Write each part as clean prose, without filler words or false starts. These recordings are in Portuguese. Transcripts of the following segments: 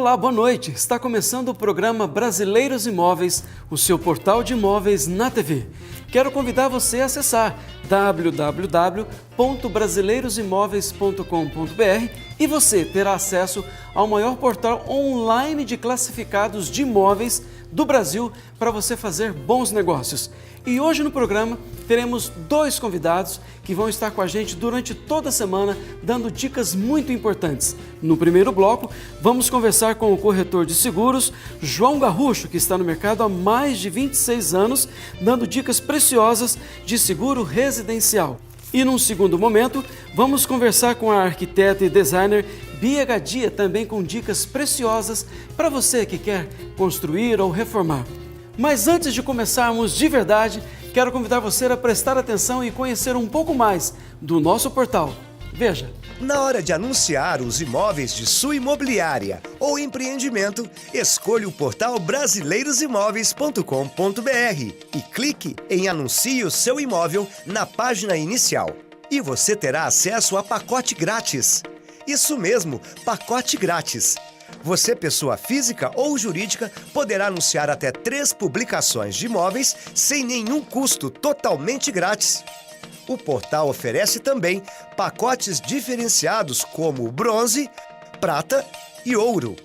Olá, boa noite. Está começando o programa Brasileiros Imóveis, o seu portal de imóveis na TV. Quero convidar você a acessar www.brasileirosimóveis.com.br e você terá acesso ao maior portal online de classificados de imóveis do Brasil para você fazer bons negócios. E hoje no programa teremos dois convidados que vão estar com a gente durante toda a semana dando dicas muito importantes. No primeiro bloco, vamos conversar com o corretor de seguros João Garrucho, que está no mercado há mais de 26 anos, dando dicas preciosas de seguro residencial. E num segundo momento, vamos conversar com a arquiteta e designer Bia Gadia, também com dicas preciosas para você que quer construir ou reformar. Mas antes de começarmos de verdade, quero convidar você a prestar atenção e conhecer um pouco mais do nosso portal. Veja. Na hora de anunciar os imóveis de sua imobiliária ou empreendimento, escolha o portal brasileirosimóveis.com.br e clique em Anuncie o seu imóvel na página inicial. E você terá acesso a pacote grátis. Isso mesmo, pacote grátis. Você, pessoa física ou jurídica, poderá anunciar até 3 publicações de imóveis sem nenhum custo, totalmente grátis. O portal oferece também pacotes diferenciados como bronze, prata e ouro,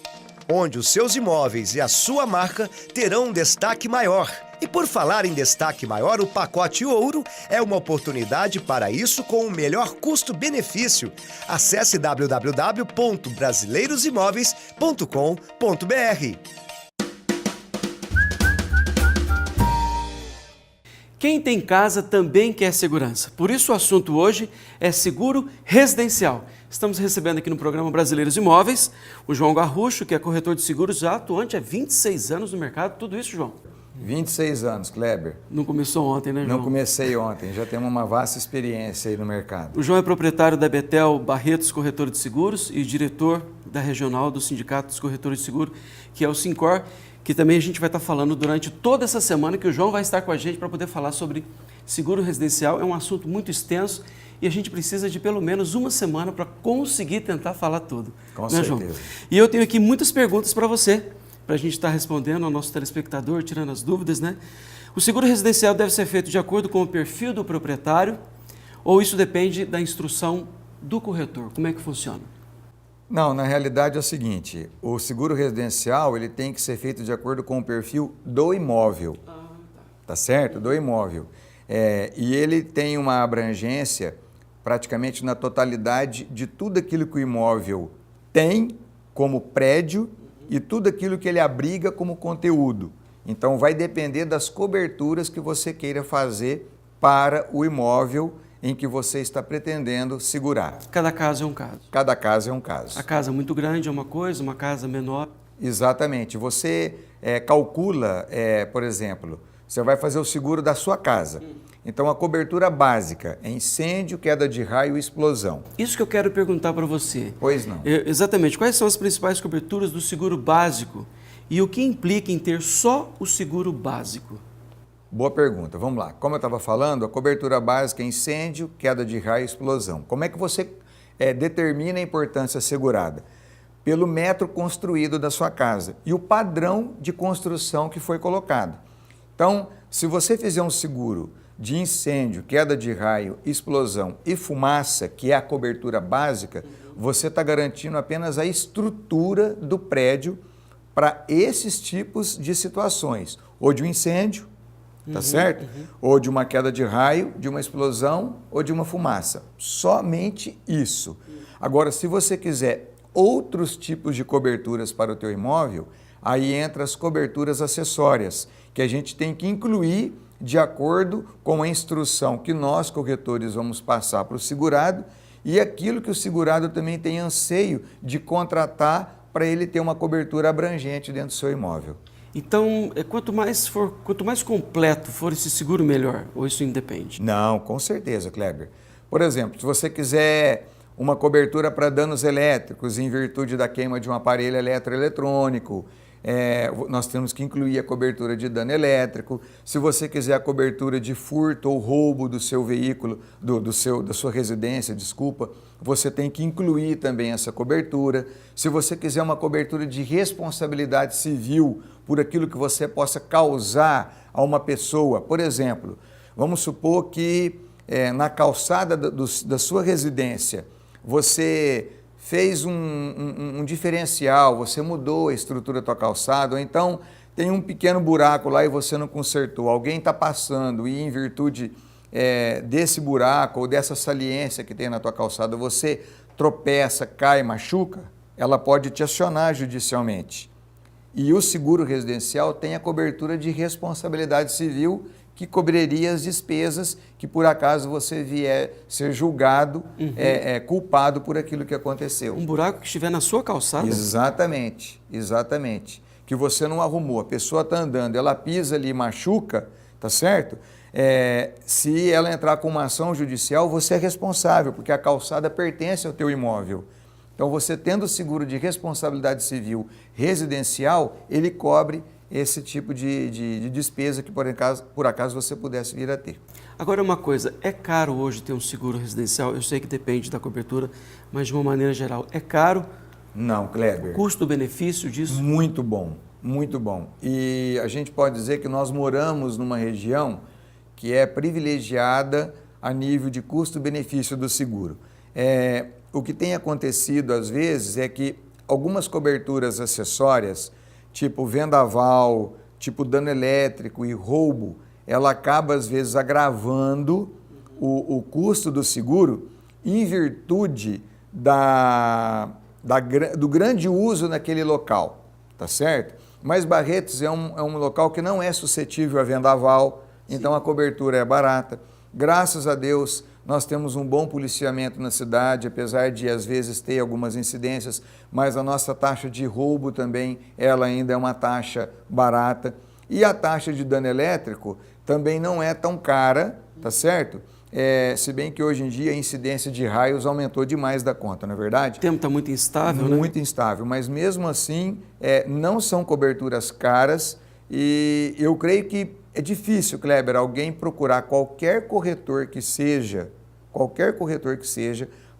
onde os seus imóveis e a sua marca terão um destaque maior. E por falar em destaque maior, o pacote ouro é uma oportunidade para isso com o melhor custo-benefício. Acesse www.brasileirosimóveis.com.br. Quem tem casa também quer segurança. Por isso o assunto hoje é seguro residencial. Estamos recebendo aqui no programa Brasileiros Imóveis o João Garrucho, que é corretor de seguros já atuante há 26 anos no mercado. Tudo isso, João? 26 anos, Kleber. Não começou ontem, né, João? Não comecei ontem, já temos uma vasta experiência aí no mercado. O João é proprietário da Betel Barretos Corretora de Seguros e diretor da regional do Sindicato dos Corretores de Seguro, que é o Sincor, que também a gente vai estar falando durante toda essa semana, que o João vai estar com a gente para poder falar sobre seguro residencial. É um assunto muito extenso e a gente precisa de pelo menos uma semana para conseguir tentar falar tudo. Com certeza. João? E eu tenho aqui muitas perguntas para você, para a gente estar respondendo ao nosso telespectador, tirando as dúvidas, né? O seguro residencial deve ser feito de acordo com o perfil do proprietário ou isso depende da instrução do corretor? Como é que funciona? Não, na realidade é o seguinte, o seguro residencial ele tem que ser feito de acordo com o perfil do imóvel, tá certo? Do imóvel. E ele tem uma abrangência praticamente na totalidade de tudo aquilo que o imóvel tem como prédio e tudo aquilo que ele abriga como conteúdo. Então vai depender das coberturas que você queira fazer para o imóvel em que você está pretendendo segurar. Cada caso é um caso. Cada caso é um caso. A casa muito grande é uma coisa, uma casa menor. Exatamente. Você calcula, por exemplo, você vai fazer o seguro da sua casa. Então a cobertura básica é incêndio, queda de raio e explosão. Isso que eu quero perguntar para você. Pois não. Exatamente. Quais são as principais coberturas do seguro básico e o que implica em ter só o seguro básico? Boa pergunta. Vamos lá. Como eu estava falando, a cobertura básica é incêndio, queda de raio e explosão. Como é que você determina a importância assegurada? Pelo metro construído da sua casa e o padrão de construção que foi colocado. Então, se você fizer um seguro de incêndio, queda de raio, explosão e fumaça, que é a cobertura básica, você está garantindo apenas a estrutura do prédio para esses tipos de situações, ou de um incêndio, tá certo? Ou de uma queda de raio, de uma explosão ou de uma fumaça. Somente isso. Agora, se você quiser outros tipos de coberturas para o teu imóvel, aí entra as coberturas acessórias, que a gente tem que incluir de acordo com a instrução que nós, corretores, vamos passar para o segurado e aquilo que o segurado também tem anseio de contratar para ele ter uma cobertura abrangente dentro do seu imóvel. Então, quanto mais completo for esse seguro, melhor? Ou isso independe? Não, com certeza, Kleber. Por exemplo, se você quiser uma cobertura para danos elétricos em virtude da queima de um aparelho eletroeletrônico, Nós temos que incluir a cobertura de dano elétrico. Se você quiser a cobertura de furto ou roubo do seu veículo, da sua residência, desculpa, você tem que incluir também essa cobertura. Se você quiser uma cobertura de responsabilidade civil por aquilo que você possa causar a uma pessoa, por exemplo, vamos supor que na calçada da sua residência você fez um diferencial, você mudou a estrutura da tua calçada, ou então tem um pequeno buraco lá e você não consertou, alguém está passando e em virtude desse buraco ou dessa saliência que tem na tua calçada, você tropeça, cai, machuca, ela pode te acionar judicialmente. E o seguro residencial tem a cobertura de responsabilidade civil que cobriria as despesas que por acaso você vier ser julgado, culpado por aquilo que aconteceu. Um buraco que estiver na sua calçada? Exatamente, exatamente. Que você não arrumou, a pessoa está andando, ela pisa ali e machuca, tá certo? Se ela entrar com uma ação judicial, você é responsável, porque a calçada pertence ao teu imóvel. Então, você tendo o seguro de responsabilidade civil residencial, ele cobre esse tipo de despesa que por acaso você pudesse vir a ter. Agora uma coisa, é caro hoje ter um seguro residencial? Eu sei que depende da cobertura, mas de uma maneira geral, é caro? Não, Kleber. Custo-benefício disso? Muito bom, muito bom. E a gente pode dizer que nós moramos numa região que é privilegiada a nível de custo-benefício do seguro. O que tem acontecido às vezes é que algumas coberturas acessórias, tipo vendaval, tipo dano elétrico e roubo, ela acaba às vezes agravando o custo do seguro em virtude do grande uso naquele local, tá certo? Mas Barretos é um local que não é suscetível a vendaval, então a cobertura é barata. Graças a Deus, nós temos um bom policiamento na cidade, apesar de às vezes ter algumas incidências, mas a nossa taxa de roubo também, ela ainda é uma taxa barata. E a taxa de dano elétrico também não é tão cara, tá certo? Se bem que hoje em dia a incidência de raios aumentou demais da conta, não é verdade? O tempo está muito instável, né? Muito instável, mas mesmo assim não são coberturas caras e eu creio que é difícil, Kleber, alguém procurar qualquer corretor que seja,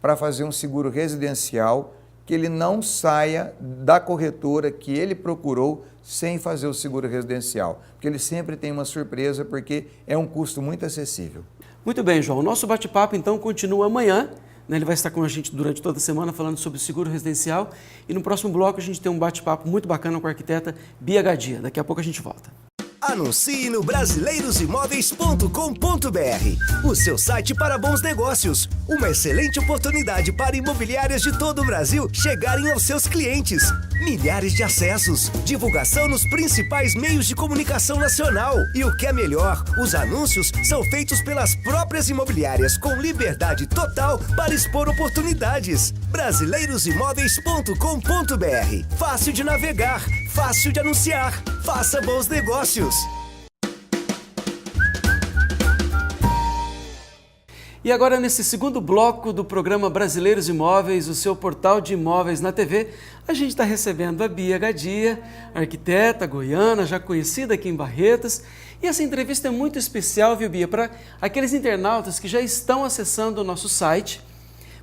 para fazer um seguro residencial que ele não saia da corretora que ele procurou sem fazer o seguro residencial, porque ele sempre tem uma surpresa, porque é um custo muito acessível. Muito bem, João. O nosso bate-papo, então, continua amanhã. Ele vai estar com a gente durante toda a semana falando sobre seguro residencial. E no próximo bloco a gente tem um bate-papo muito bacana com a arquiteta Bia Gadia. Daqui a pouco a gente volta. Anuncie no brasileirosimóveis.com.br, o seu site para bons negócios. Uma excelente oportunidade para imobiliárias de todo o Brasil chegarem aos seus clientes. Milhares de acessos, divulgação nos principais meios de comunicação nacional. E o que é melhor, os anúncios são feitos pelas próprias imobiliárias com liberdade total para expor oportunidades. brasileirosimóveis.com.br. Fácil de navegar, fácil de anunciar. Faça bons negócios. E agora, nesse segundo bloco do programa Brasileiros Imóveis, o seu portal de imóveis na TV, a gente está recebendo a Bia Gadia, arquiteta goiana, já conhecida aqui em Barretos. E essa entrevista é muito especial, viu, Bia, para aqueles internautas que já estão acessando o nosso site.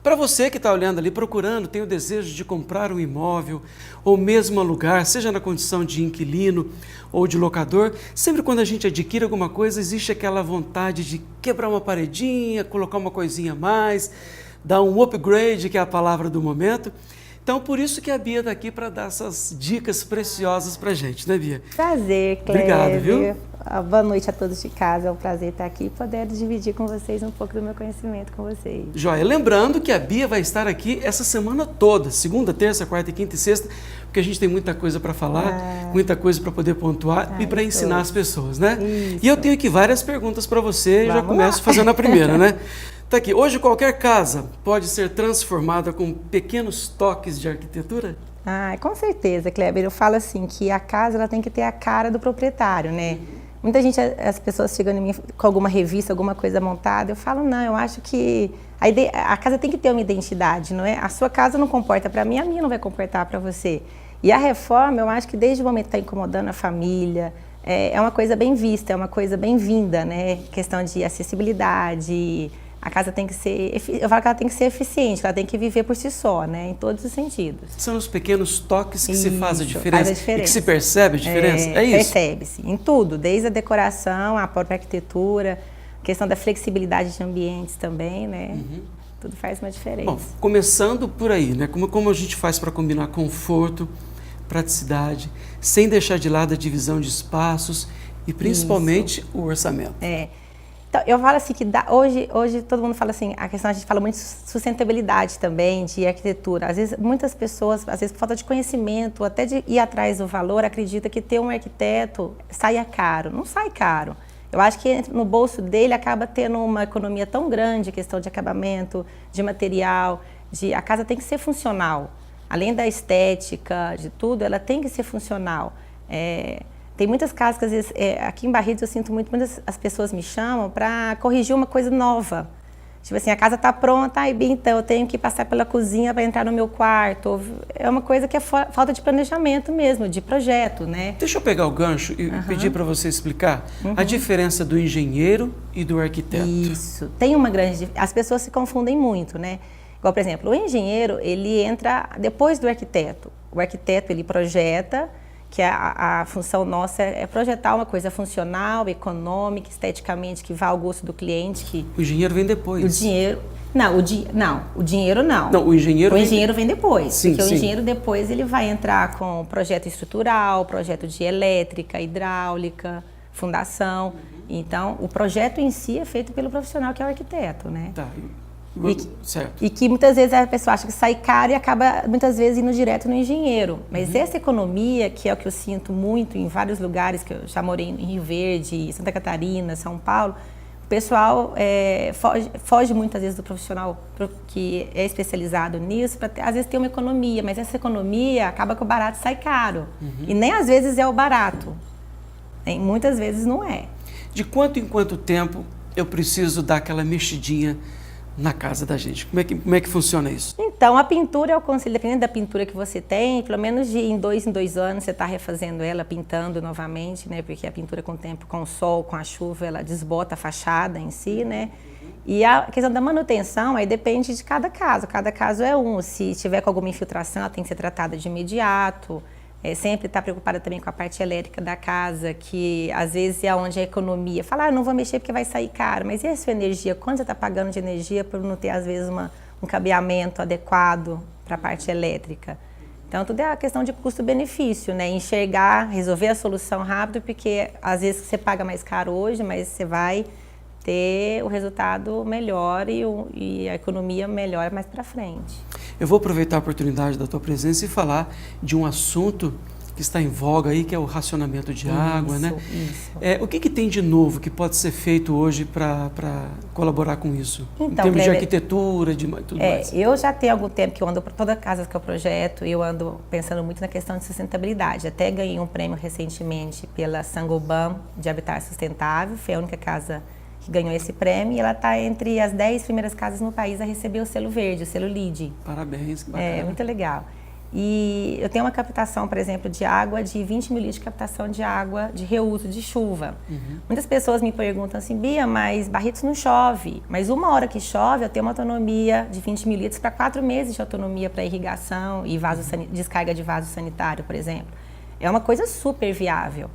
Para você que está olhando ali, procurando, tem o desejo de comprar um imóvel ou mesmo alugar, seja na condição de inquilino ou de locador, sempre quando a gente adquire alguma coisa, existe aquela vontade de quebrar uma paredinha, colocar uma coisinha a mais, dar um upgrade, que é a palavra do momento. Então, por isso que a Bia está aqui para dar essas dicas preciosas para a gente, né, Bia? Prazer, Cléber. Obrigado, viu? Boa noite a todos de casa, é um prazer estar aqui e poder dividir com vocês um pouco do meu conhecimento com vocês. Joia, lembrando que a Bia vai estar aqui essa semana toda, segunda, terça, quarta, quinta e sexta, porque a gente tem muita coisa para falar, muita coisa para poder pontuar e para ensinar as pessoas, né? Isso. E eu tenho aqui várias perguntas para você, já começo fazendo a primeira, né? Tá aqui, hoje qualquer casa pode ser transformada com pequenos toques de arquitetura? Com certeza, Kleber. Eu falo assim, que a casa ela tem que ter a cara do proprietário, né? Muita gente, as pessoas chegam em mim com alguma revista, alguma coisa montada, eu falo, não, eu acho que a casa tem que ter uma identidade, não é? A sua casa não comporta para mim, a minha não vai comportar para você. E a reforma, eu acho que desde o momento que está incomodando a família, é uma coisa bem vista, é uma coisa bem-vinda, né? Questão de acessibilidade, a casa tem que ser, eu falo que ela tem que ser eficiente, ela tem que viver por si só, né? Em todos os sentidos. São os pequenos toques que Isso, se fazem a diferença, faz a diferença. e que se percebe a diferença, é isso? Percebe-se, em tudo, desde a decoração, a própria arquitetura, a questão da flexibilidade de ambientes também, né? Tudo faz uma diferença. Bom, começando por aí, né? Como a gente faz para combinar conforto, praticidade, sem deixar de lado a divisão de espaços e principalmente o orçamento. Então, eu falo assim que hoje todo mundo fala assim, a gente fala muito de sustentabilidade também, de arquitetura. Às vezes, muitas pessoas, às vezes por falta de conhecimento, até de ir atrás do valor, acredita que ter um arquiteto saia caro. Não sai caro. Eu acho que no bolso dele acaba tendo uma economia tão grande, questão de acabamento, de material, a casa tem que ser funcional. Além da estética, de tudo, ela tem que ser funcional. Tem muitas casas que, às vezes, aqui em Barretos eu sinto muito, muitas as pessoas me chamam para corrigir uma coisa nova. Tipo assim, a casa está pronta, então eu tenho que passar pela cozinha para entrar no meu quarto. É uma coisa que é falta de planejamento mesmo, de projeto, né? Deixa eu pegar o gancho e pedir para você explicar a diferença do engenheiro e do arquiteto. Isso, tem uma grande... As pessoas se confundem muito, né? Igual, por exemplo, o engenheiro, ele entra depois do arquiteto. O arquiteto, ele projeta, que a função nossa é projetar uma coisa funcional, econômica, esteticamente, que vá ao gosto do cliente. O engenheiro vem depois. O dinheiro... Não, o dinheiro não. Não, o engenheiro vem depois. Sim, porque sim. O engenheiro depois ele vai entrar com projeto estrutural, projeto de elétrica, hidráulica, fundação. Então, o projeto em si é feito pelo profissional que é o arquiteto, né? Tá. Certo. E que muitas vezes a pessoa acha que sai caro e acaba muitas vezes indo direto no engenheiro. Mas essa economia, que é o que eu sinto muito em vários lugares, que eu já morei em Rio Verde, Santa Catarina, São Paulo, o pessoal foge muitas vezes do profissional que é especializado nisso, para às vezes ter uma economia, mas essa economia acaba que o barato sai caro. E nem às vezes é o barato. Muitas vezes não é. De quanto em quanto tempo eu preciso dar aquela mexidinha na casa da gente? Como é que funciona isso? Então, a pintura, eu aconselho, dependendo da pintura que você tem, pelo menos em 2 anos você está refazendo ela, pintando novamente, né? Porque a pintura com o tempo, com o sol, com a chuva, ela desbota a fachada em si, né? E a questão da manutenção, aí depende de cada caso é um. Se tiver com alguma infiltração, ela tem que ser tratada de imediato. Sempre estar preocupada também com a parte elétrica da casa, que às vezes é onde a economia fala, não vou mexer porque vai sair caro, mas e a sua energia? Quanto você está pagando de energia por não ter às vezes um cabeamento adequado para a parte elétrica? Então tudo é a questão de custo-benefício, né? Enxergar, resolver a solução rápido, porque às vezes você paga mais caro hoje, mas você vai ter o resultado melhor e a economia melhor mais para frente. Eu vou aproveitar a oportunidade da tua presença e falar de um assunto que está em voga aí, que é o racionamento de água, né? Isso. O que tem de novo que pode ser feito hoje para colaborar com isso? Então, em termos de Kleber, arquitetura, de tudo mais. Eu já tenho algum tempo que eu ando por toda a casa que eu projeto, eu ando pensando muito na questão de sustentabilidade. Até ganhei um prêmio recentemente pela Saint-Gobain de Habitat Sustentável, foi a única casa que ganhou esse prêmio, e ela está entre as 10 primeiras casas no país a receber o selo verde, o selo LEED. Parabéns, que bacana. É muito legal. E eu tenho uma captação, por exemplo, de água de 20 mil litros de captação de água de reuso de chuva. Muitas pessoas me perguntam assim, Bia, mas Barretos não chove. Mas uma hora que chove, eu tenho uma autonomia de 20 mil litros para 4 meses de autonomia para irrigação e descarga de vaso sanitário, por exemplo. É uma coisa super viável.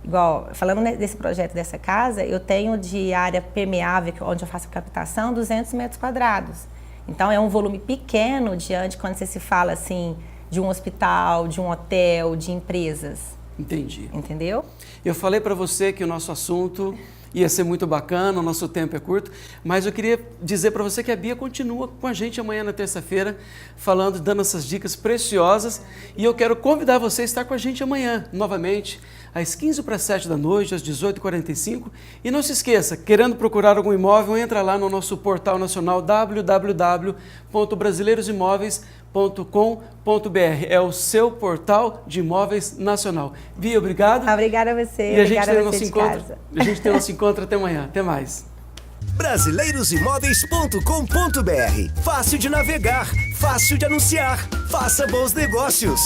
Igual, falando desse projeto dessa casa, eu tenho de área permeável, onde eu faço captação, 200 metros quadrados. Então, é um volume pequeno diante quando você se fala, assim, de um hospital, de um hotel, de empresas. Entendi. Entendeu? Eu falei para você que o nosso assunto ia ser muito bacana, o nosso tempo é curto, mas eu queria dizer para você que a Bia continua com a gente amanhã na terça-feira, falando, dando essas dicas preciosas, e eu quero convidar você a estar com a gente amanhã, novamente, às 15h para 7h, às 18h45, e não se esqueça, querendo procurar algum imóvel, entra lá no nosso portal nacional www.brasileirosimóveis.com.br. É o seu portal de imóveis nacional. Bia, obrigado. Obrigada a você. E a gente tem o nosso encontro até amanhã. Até mais. Brasileirosimóveis.com.br. Fácil de navegar, fácil de anunciar. Faça bons negócios.